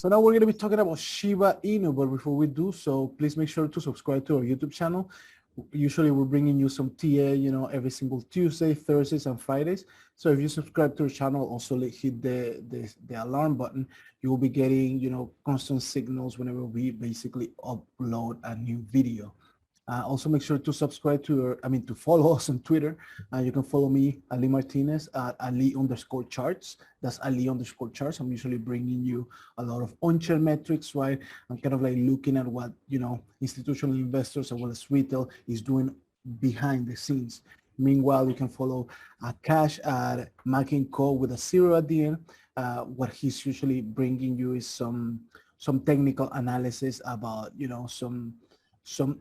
So now we're going to be talking about Shiba Inu, but before we do so, please make sure to subscribe to our YouTube channel. Usually we're bringing you some TA, every single Tuesday, Thursdays, and Fridays. So if you subscribe to our channel, also hit the alarm button. You will be getting, constant signals whenever we basically upload a new video. Also make sure to subscribe to follow us on Twitter. You can follow me, Ali Martinez, at Ali_charts. That's Ali_charts. I'm usually bringing you a lot of on-chain metrics, right? I'm kind of like looking at what, institutional investors as well as retail is doing behind the scenes. Meanwhile, you can follow Cash at Mac & Co with a 0 at the end. What he's usually bringing you is some technical analysis about,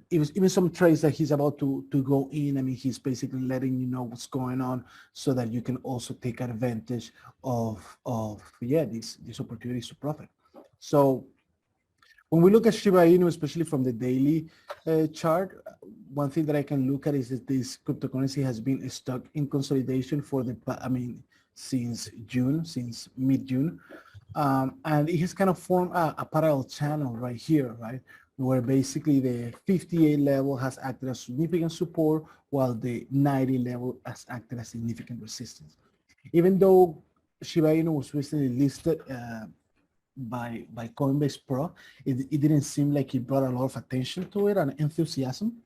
even some trades that he's about to go in. I mean, he's basically letting you know what's going on so that you can also take advantage of these opportunities to profit. So when we look at Shiba Inu, especially from the daily chart, one thing that I can look at is that this cryptocurrency has been stuck in consolidation since mid-June. And it has kind of formed a parallel channel right here, right? Where basically the 58 level has acted as significant support while the 90 level has acted as significant resistance. Even though Shiba Inu was recently listed by Coinbase Pro, it didn't seem like it brought a lot of attention to it and enthusiasm.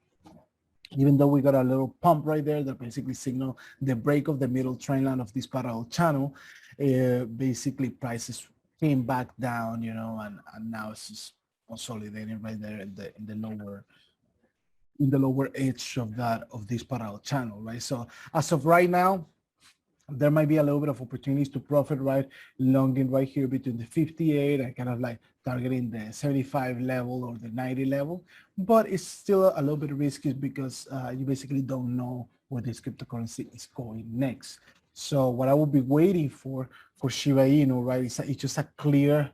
Even though we got a little pump right there that basically signaled the break of the middle trend line of this parallel channel, basically prices came back down, and now it's just consolidating right there in the lower edge of this parallel channel, right? So as of right now, there might be a little bit of opportunities to profit, right? Longing right here between the 58 and kind of like targeting the 75 level or the 90 level, but it's still a little bit risky because you basically don't know where this cryptocurrency is going next. So what I will be waiting for Shiba Inu, right, it's just a clear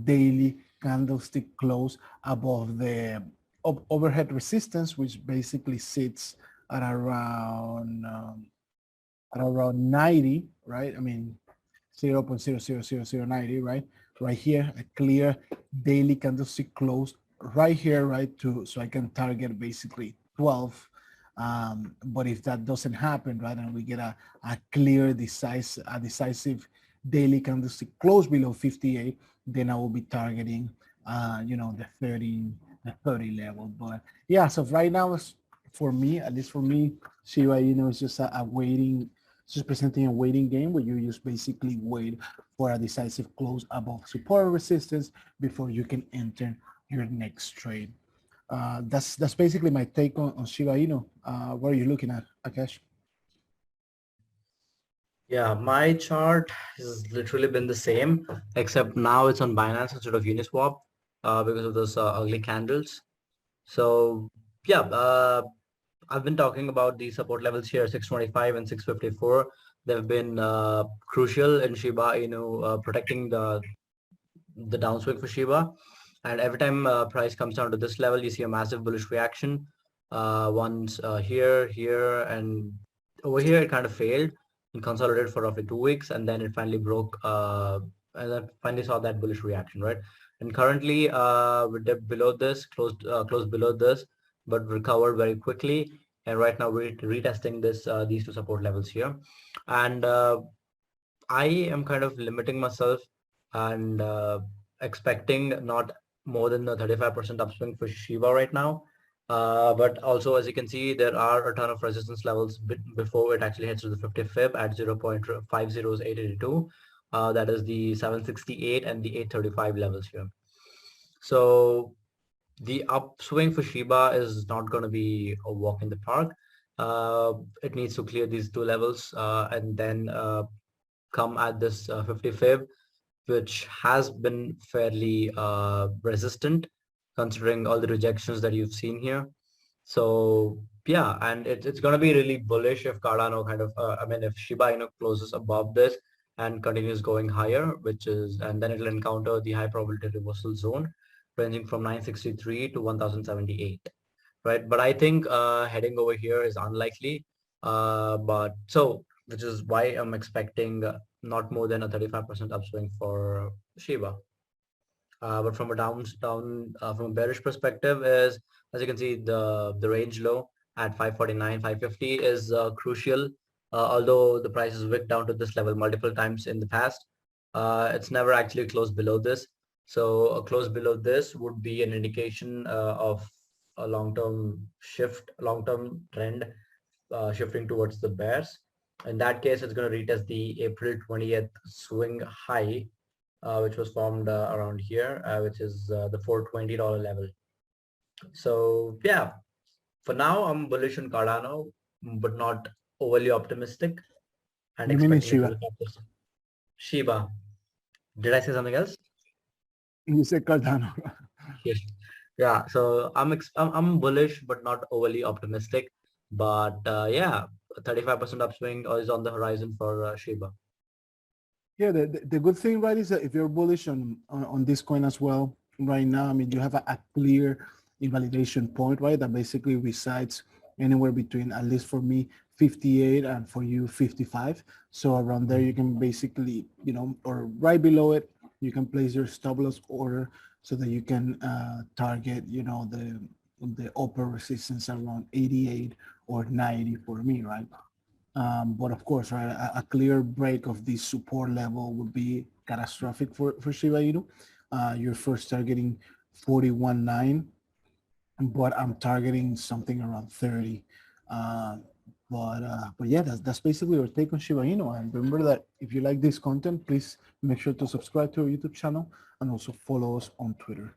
daily candlestick close above the overhead resistance, which basically sits at around 90, right? I mean, 0.000090, right? Right here, a clear daily candlestick close right here, right? So I can target basically 12. But if that doesn't happen, right, and we get a clear, decisive daily candlestick close below 58, then I will be targeting, the 30 level. But yeah, so right now, for me, at least for me, Shiba Inu is just a waiting, just presenting a waiting game where you just basically wait for a decisive close above support or resistance before you can enter your next trade. That's basically my take on Shiba Inu. What are you looking at, Akash? Yeah, my chart has literally been the same, except now it's on Binance instead of Uniswap because of those ugly candles. So yeah, I've been talking about the support levels here, 625 and 654. They've been crucial in Shiba Inu protecting the downswing for Shiba. And every time price comes down to this level, you see a massive bullish reaction. Once here, and over here, it kind of failed and consolidated for roughly 2 weeks, and then it finally broke, and then finally saw that bullish reaction, right? And currently, we dipped below this, closed below this, but recovered very quickly. And right now, we're retesting these two support levels here, and I am kind of limiting myself and expecting not more than the 35% upswing for Shiba right now. But also, as you can see, there are a ton of resistance levels before it actually hits to the 50 fib at 0.50882. That is the 768 and the 835 levels here. So the upswing for Shiba is not going to be a walk in the park. It needs to clear these two levels and then come at this 50 fib, which has been fairly resistant considering all the rejections that you've seen here. So yeah, and it's going to be really bullish if Cardano kind of, if Shiba Inu closes above this and continues going higher, and then it'll encounter the high probability reversal zone ranging from 963 to 1078, right? But I think heading over here is unlikely, which is why I'm expecting not more than a 35% upswing for Shiba. But from a from a bearish perspective is, as you can see, the range low at 549, 550 is crucial. Although the price has wicked down to this level multiple times in the past, it's never actually closed below this. So a close below this would be an indication of a long-term shift, long-term trend shifting towards the bears. In that case, it's going to retest the April 20th swing high, which was formed around here, which is the $420 level. So yeah, for now, I'm bullish on Cardano, but not overly optimistic and You mean in expecting it to Shiba? recover. Shiba. Did I say something else? You said Cardano. Yes. Yeah. So I'm bullish, but not overly optimistic. But yeah, 35% upswing is on the horizon for Shiba. Yeah, the good thing, right, is that if you're bullish on this coin as well, right now, I mean, you have a clear invalidation point, right, that basically resides anywhere between, at least for me, 58 and for you 55. So around there, you can basically, or right below it, you can place your stop loss order so that you can target, the upper resistance around 88 or 90 for me, right? But of course, right, a clear break of this support level would be catastrophic for Shiba Inu. You're first targeting 41.9, but I'm targeting something around 30. But yeah, that's basically our take on Shiba Inu. And remember that if you like this content, please make sure to subscribe to our YouTube channel and also follow us on Twitter.